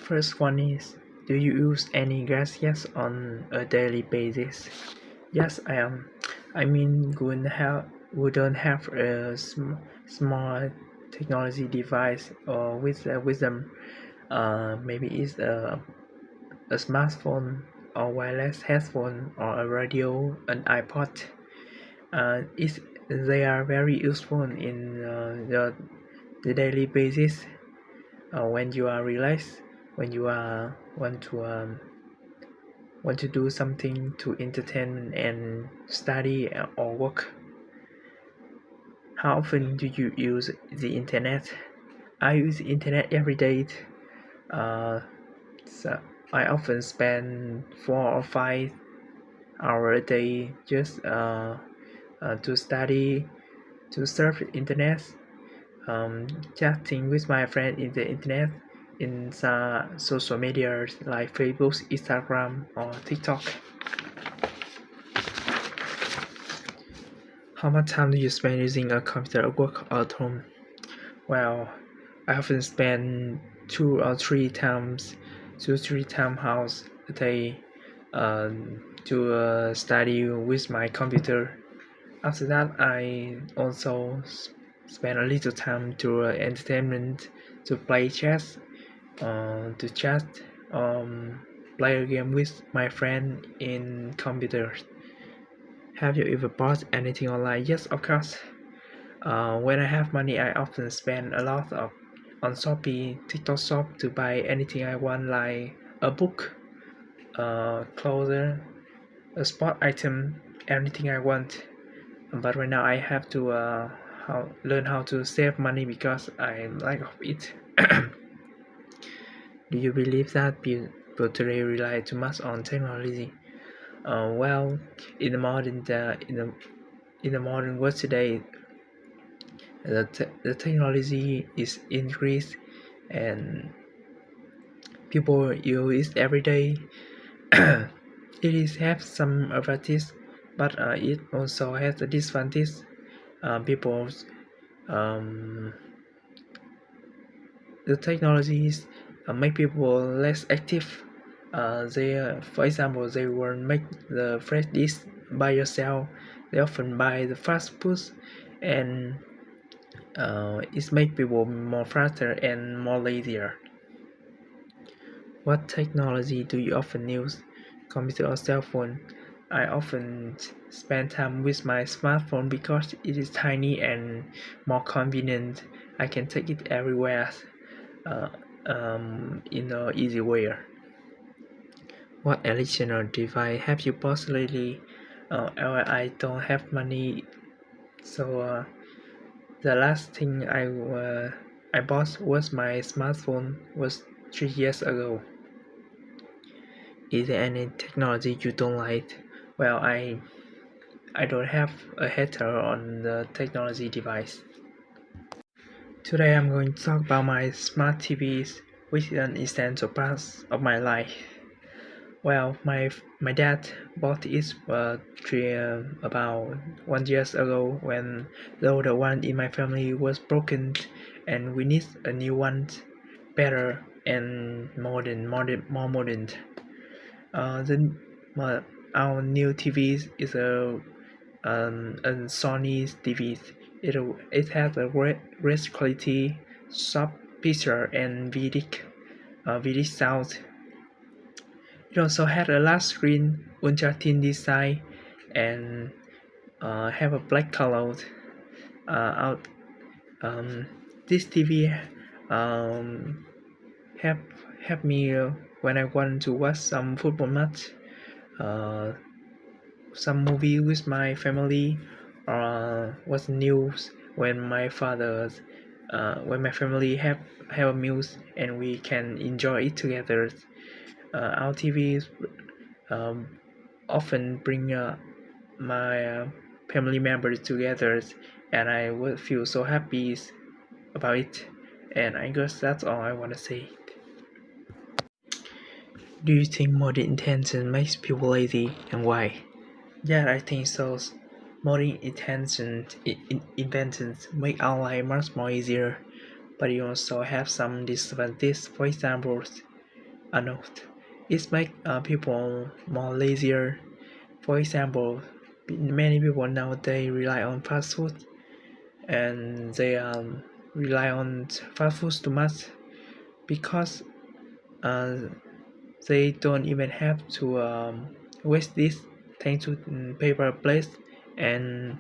First one is, do you use any gadgets on a daily basis? Yes, I am. I mean, wouldn't have a small technology device or with them. Maybe it's a smartphone or wireless headphone or a radio, an iPod. They are very useful in the daily basis. When you are relaxed, when you are want to do something to entertain and study or work. How often do you use the internet? I use the internet every day. Uh, so I often spend 4 or 5 hours a day just to study, to surf the internet, chatting with my friends in the internet, in social media like Facebook, Instagram, or TikTok. How much time do you spend using a computer at work or at home? Well, I often spend 2 or 3 times hours a day to study with my computer. After that, I also spend a little time to entertainment, to play chess, to chat, play a game with my friend in computer. Have you ever bought anything online? Yes, of course. When I have money, I often spend a lot on Shopee, TikTok Shop to buy anything I want, like a book, clothes, a sport item, anything I want. But right now, I have to learn how to save money because I lack of it. Do you believe that people today rely too much on technology? Well, in the modern in the modern world today, the technology is increased and people use it every day. It is have some advantage, but it also has a disadvantage. People um, the technologies make people less active. For example, they will make the fresh dish by yourself. They often buy the fast food, and it makes people more faster and more lazier. What technology do you often use? Computer or cell phone? I often spend time with my smartphone because it is tiny and more convenient. I can take it everywhere uh, in an easy way. What electronic device have you bought lately? I don't have money, so the last thing I bought was my smartphone. Was 3 years ago. Is there any technology you don't like? Well, I don't have a hater on the technology device. Today I'm going to talk about my smart TVs, which is an essential part of my life. Well, my dad bought it about 1 year ago when the older one in my family was broken, and we need a new one, better and more modern. Then our new TV is a Sony TV. It has a great quality, sharp picture, and video sound. It also had a large screen, ultra thin design, and have a black color. Out This TV um, help help me when I want to watch some football match, uh, some movie with my family, or watch news when my family have a meal and we can enjoy it together. Our TVs um, often bring my family members together, and I would feel so happy about it. And I guess that's all I want to say. Do you think modern intention makes people lazy, and why? Yeah, I think so. Modern intention inventions make our life much more easier, but it also have some disadvantages. For example, note, it makes people more lazier. For example, many people nowadays rely on fast food, and they rely on fast food too much because uh, they don't even have to waste this thanks to paper plates, and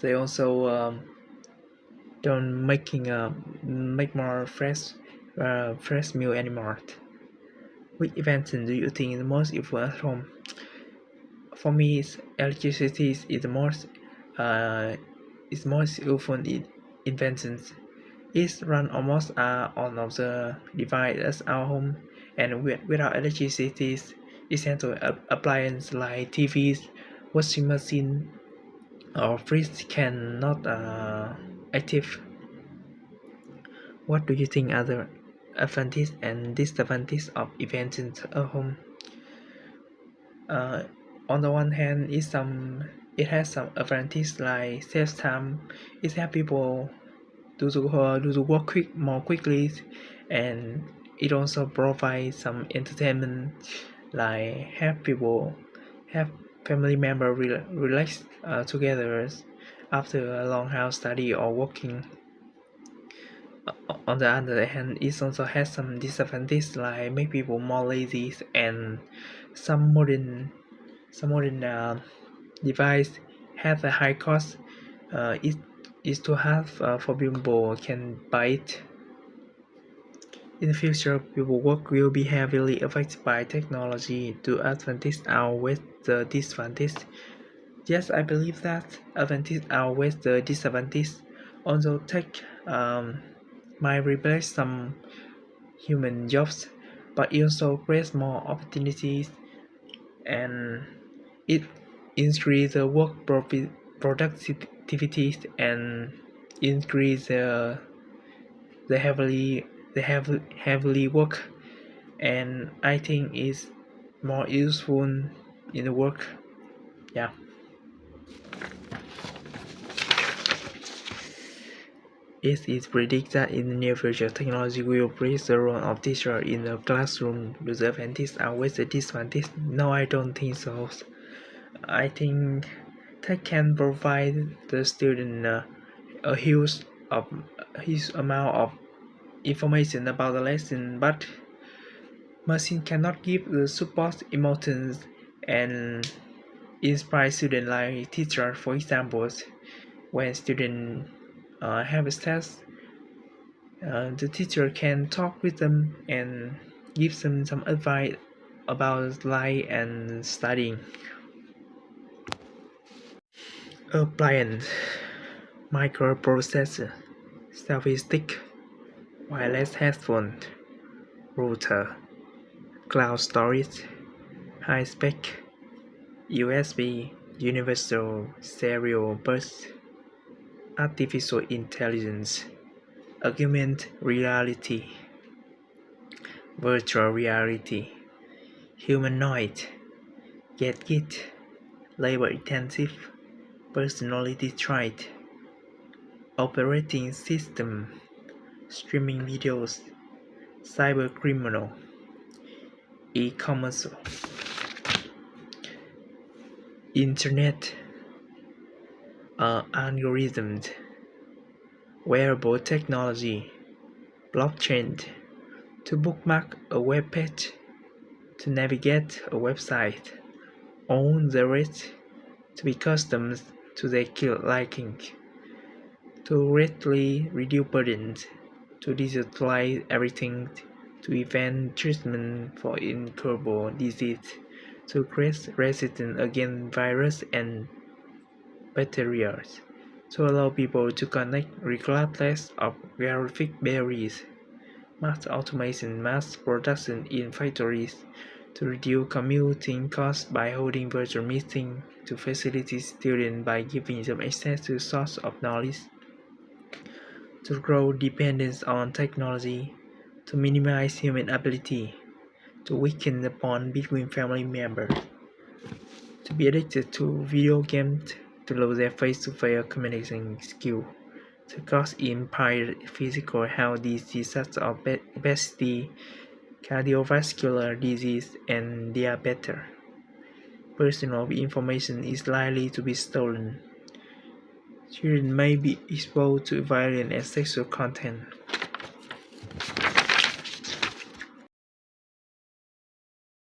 they also don't make more fresh meal anymore. Which invention do you think is the most useful at home? For me, electricity is the most useful inventions. It runs almost all of the devices at our home, and without electricity, essential appliances like TVs, washing machine, or fridge cannot active. What do you think are the advantages and disadvantages of inventions at home? Uh, on the one hand, it has some advantages like saves time. It helps people do the work more quickly, and it also provides some entertainment like have family member relax together after a long house study or working. On the other hand, it also has some disadvantages like make people more lazy, and some modern device have a high cost. It is to have for people can buy it. In the future, people work will be heavily affected by technology to advantage outweigh the disadvantage. Yes, I believe that advantage outweighs the disadvantage. Although tech might replace some human jobs, but it also creates more opportunities, and it increases the work productivity and increase the heavily work, and I think is more useful in the work. Yeah. It is predicted that in the near future, technology will replace the role of teacher in the classroom. Do the advantages outweigh the disadvantages? No, I don't think so. I think tech can provide the student a huge amount of information about the lesson, but machine cannot give the support emotions and inspire students like teacher. For example, when students have a test, the teacher can talk with them and give them some advice about life and studying. Appliance, microprocessor, selfie stick, wireless headphone, router, cloud storage, high spec, USB, universal serial bus, artificial intelligence, augmented reality, virtual reality, humanoid, gadget, labor-intensive, personality trait, operating system, streaming videos, cybercriminal, e-commerce, internet, algorithms, wearable technology, blockchain, to bookmark a web page, to navigate a website, own the rest, to be custom to their liking, to greatly reduce burdens, to digitalize everything, to prevent treatment for incurable disease, to create resistance against virus and bacteria, to allow people to connect regardless of geographic barriers, mass automation, mass production in factories, to reduce commuting costs by holding virtual meetings, to facilitate students by giving them access to sources of knowledge, to grow dependence on technology, to minimize human ability, to weaken the bond between family members, to be addicted to video games, to lose their face-to-face communication skill, The cause impaired physical health diseases such as obesity, cardiovascular disease, and diabetes. Personal information is likely to be stolen. Children may be exposed to violent and sexual content.